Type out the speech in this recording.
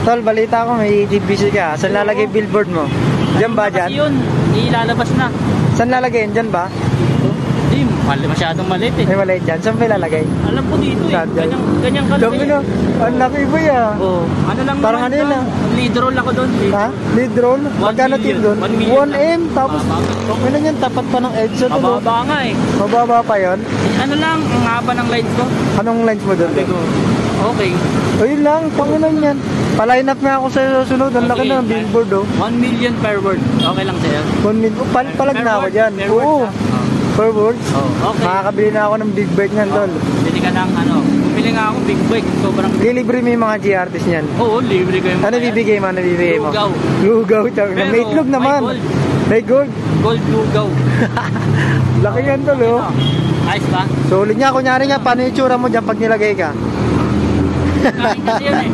Tol, balita ko may TBC ka. Saan lalagay billboard mo? Diyan ba, Kasi dyan? yun, ilalabas na. Saan lalagay? Diyan ba? Hindi, masyadong maliit eh. May maliit dyan. Saan ba ilalagay? Alam ko dito eh. Saan dyan? Ganyang kalaki. Dami na. Ang laki ba yan? Oo. Ano lang Parang naman ano yun, doon? Lead roll ako doon. Ha? Lead roll? Magkano tip doon? 1 million 1M? Tapos, okay na yan. Tapat pa ng Edson. Mababa nga eh. Mababa pa yun? Ano lang, ang haba ng lines ko. Anong lines mo doon? Sabi ko, okay. Ayun lang. Pangunan yan. Paline up nga ako sa susunod. Ang laki na ng billboard oh. 1 million per word. Okay lang sa'yo. 1 million. Palag na ako dyan. Per Oo. word. Per words? Oh, okay. Makakabili na ako ng big bike niyan, tol. Bili ka ng ano. Bumili nga ako big bike. Sobrang... Lilibre mo yung mga GRTs niyan. Oo, libre ko yung Ano bibigay mo? Ano bibigay mo? Lugaw. Lugaw. Pero, May itlog naman. may gold. May gold. Gold lugaw. Laki yan, tol, oh. Ayos ba? Solid nga. Kunyari nga, paano yung tsura mo dyan pag nilagay ka? Kain kasi yun eh.